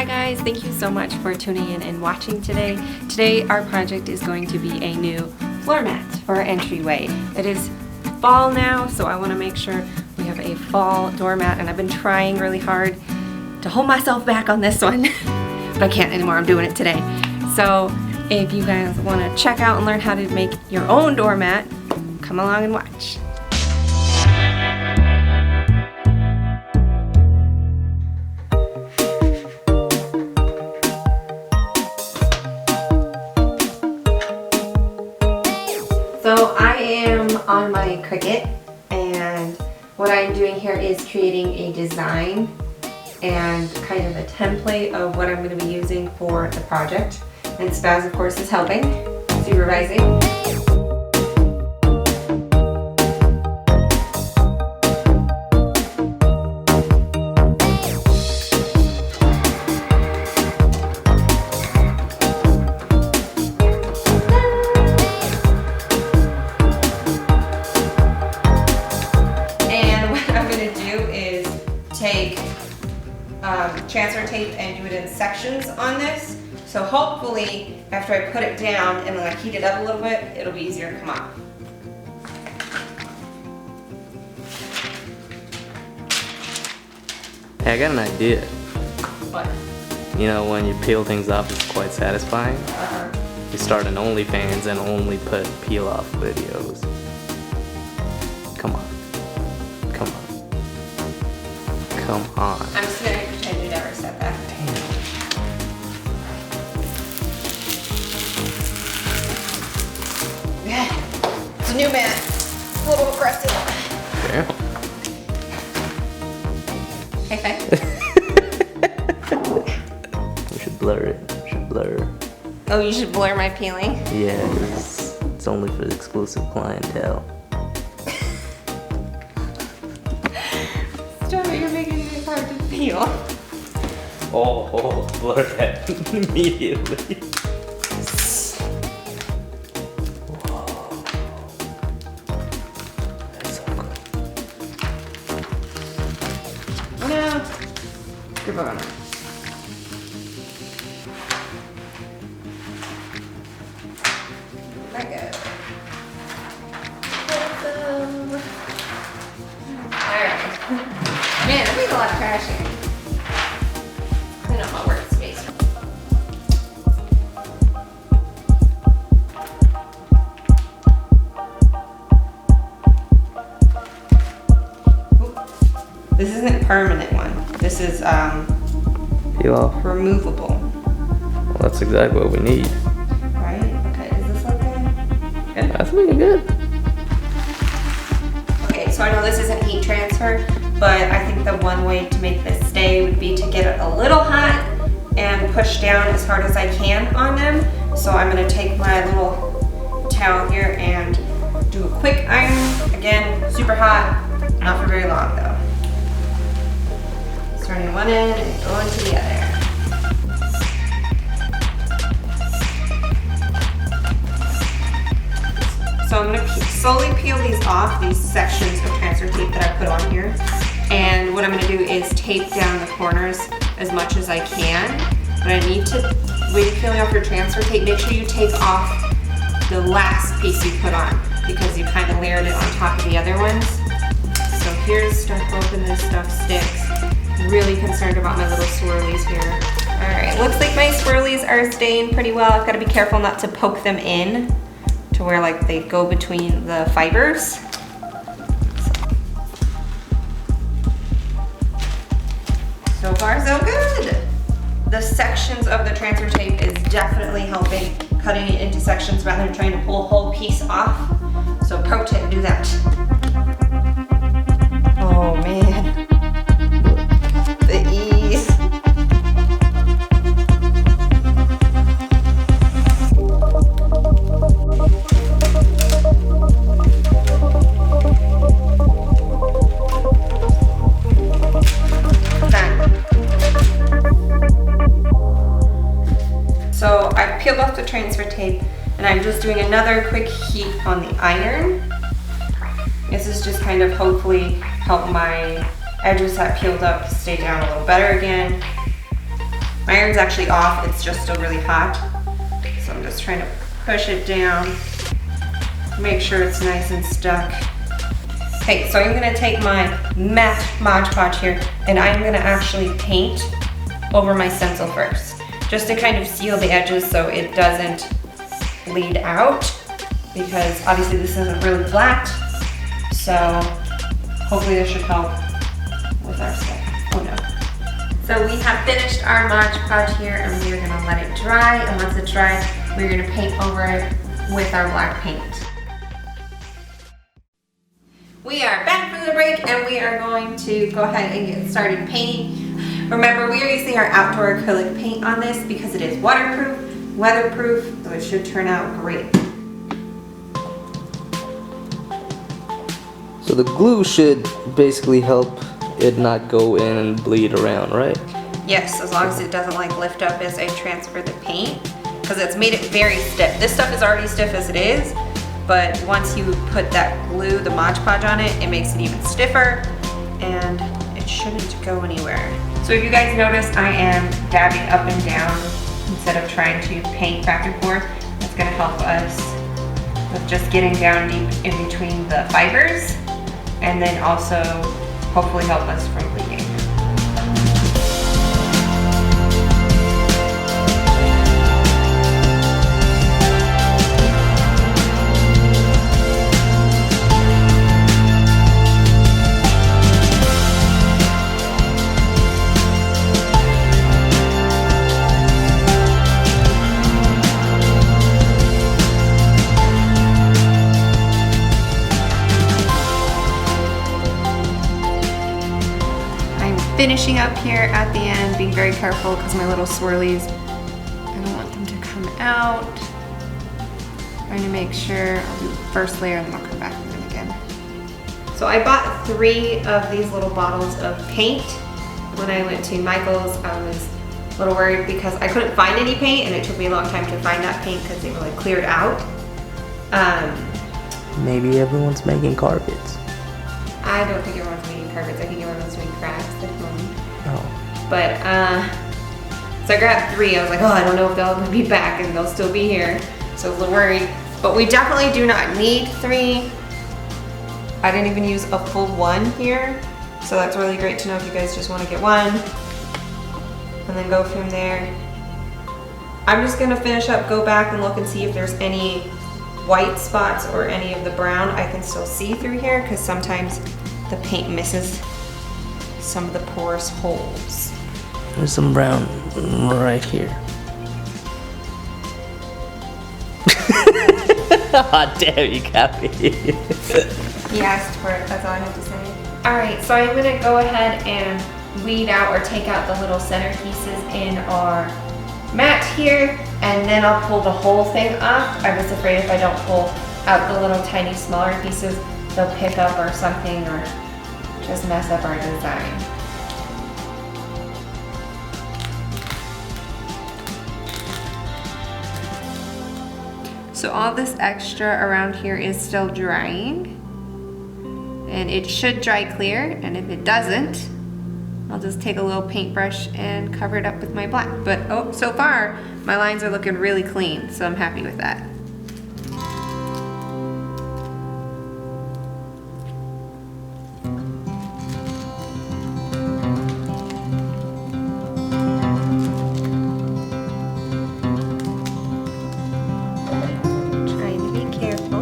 Hi guys, thank you so much for tuning in and watching today. Today our project is going to be a new floor mat for our entryway. It is fall now, so I want to make sure we have a fall doormat, and I've been trying really hard to hold myself back on this one, but I can't anymore. I'm doing it today. So if you guys want to check out and learn how to make your own doormat, come along and watch. So I am on my Cricut, and what I'm doing here is creating a design and kind of a template of what I'm going to be using for the project. And Spaz, of course, is helping, supervising. Take transfer tape and do it in sections on this. So hopefully after I put it down and then I heat it up a little bit, it'll be easier to come off. Hey, I got an idea. What? You know, when you peel things off, it's quite satisfying. You start an OnlyFans and only put peel off videos. Come on. Come on. Come on. I'm just gonna pretend you never said that. Damn. Yeah, it's a new mat. It's a little aggressive. Damn. High five. We should blur it. We should blur. Oh, you should blur my peeling? Yeah, it's only for the exclusive clientele. Stop it, you're making it hard to peel. Oh, blur that immediately. Whoa. That's so cool. Oh no. Good boy. Let go. Alright. Man, that makes a lot of trash here. Clean up my workspace. Oop. This isn't a permanent one. This is Peel off. removable. Well, that's exactly what we need. Right? Okay, is this okay? Good. That's looking good. Okay, so I know this isn't heat transfer, but I think the one way to make this stay would be to get it a little hot and push down as hard as I can on them. So I'm gonna take my little towel here and do a quick iron. Again, super hot, not for very long though. Starting one end and going to the other. So I'm going to slowly peel these off, these sections of transfer tape that I put on here. And what I'm going to do is tape down the corners as much as I can. But I need to, when you're peeling off your transfer tape, make sure you take off the last piece you put on, because you kind of layered it on top of the other ones. So here's, start hoping this stuff sticks. Really concerned about my little swirlies here. All right, looks like my swirlies are staying pretty well. I've got to be careful not to poke them in to where like they go between the fibers. So far so good. The sections of the transfer tape is definitely helping, cutting it into sections rather than trying to pull a whole piece off. So pro tip, do that. Oh man. The ease. So I peeled off the transfer tape and I'm just doing another quick heat on the iron. This is just kind of hopefully help my edges that peeled up stay down a little better again. My iron's actually off, it's just still really hot. So I'm just trying to push it down, make sure it's nice and stuck. Okay, so I'm gonna take my matte Mod Podge here and I'm gonna actually paint over my stencil first, just to kind of seal the edges so it doesn't bleed out, because obviously this isn't really flat. So hopefully this should help with our stuff. Oh no. So we have finished our Mod Podge here and we're gonna let it dry, and once it's dry, we're gonna paint over it with our black paint. We are back from the break and we are going to go ahead and get started painting. Remember, we are using our outdoor acrylic paint on this because it is waterproof, weatherproof, so it should turn out great. So the glue should basically help it not go in and bleed around, right? Yes, as long as it doesn't like lift up as I transfer the paint, because it's made it very stiff. This stuff is already stiff as it is, but once you put that glue, the Mod Podge on it, it makes it even stiffer and it shouldn't go anywhere. So if you guys notice, I am dabbing up and down instead of trying to paint back and forth. That's gonna help us with just getting down deep in between the fibers, and then also hopefully help us from bleeding. Finishing up here at the end, being very careful because my little swirlies, I don't want them to come out. Trying to make sure I'll do the first layer and then I'll come back with them again. So I bought 3 of these little bottles of paint. When I went to Michael's, I was a little worried because I couldn't find any paint and it took me a long time to find that paint because they were like cleared out. Maybe everyone's making carpets. I don't think everyone's making carpets. I think everyone's doing crafts at home. Oh. But, so I grabbed 3. I was like, oh, I don't know if they'll be back and they'll still be here. So I was a little worried. But we definitely do not need 3. I didn't even use a full 1 here. So that's really great to know if you guys just want to get 1. And then go from there. I'm just gonna finish up, go back and look and see if there's any white spots or any of the brown I can still see through here, because sometimes the paint misses some of the porous holes. There's some brown right here. Hot damn, you got me. He asked for it, that's all I have to say. Alright, so I'm gonna go ahead and weed out or take out the little center pieces in our mat here, and then I'll pull the whole thing off. I was afraid if I don't pull out the little tiny smaller pieces, they'll pick up or something or just mess up our design. So all this extra around here is still drying, and it should dry clear, and if it doesn't, I'll just take a little paintbrush and cover it up with my black. But oh, so far, my lines are looking really clean, so I'm happy with that. Trying to be careful.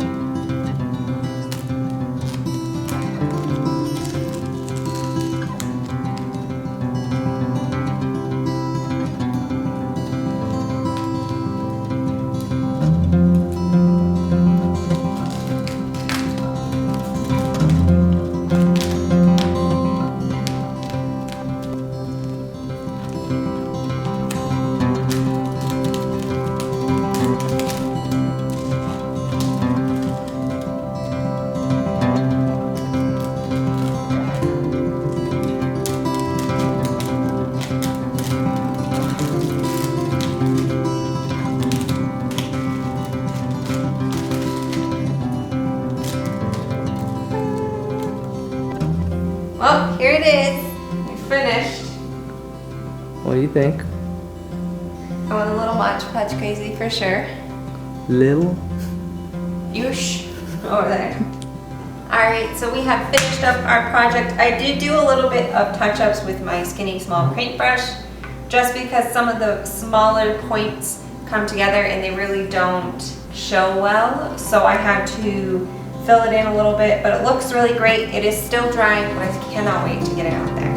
Well, here it is. We're finished. What do you think? I went a little Mod Podge crazy for sure. Little? Yush, over there. Alright, so we have finished up our project. I did do a little bit of touch-ups with my skinny small paintbrush, just because some of the smaller points come together and they really don't show well. So I had to fill it in a little bit, but it looks really great. It is still drying, but I cannot wait to get it out there.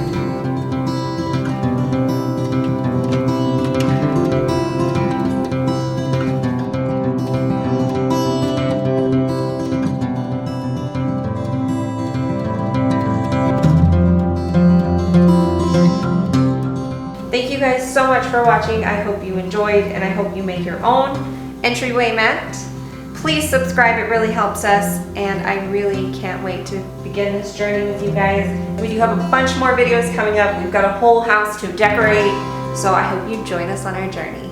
Thank you guys so much for watching. I hope you enjoyed, and I hope you make your own entryway mat. Please subscribe, it really helps us, and I really can't wait to begin this journey with you guys. We do have a bunch more videos coming up. We've got a whole house to decorate, so I hope you join us on our journey.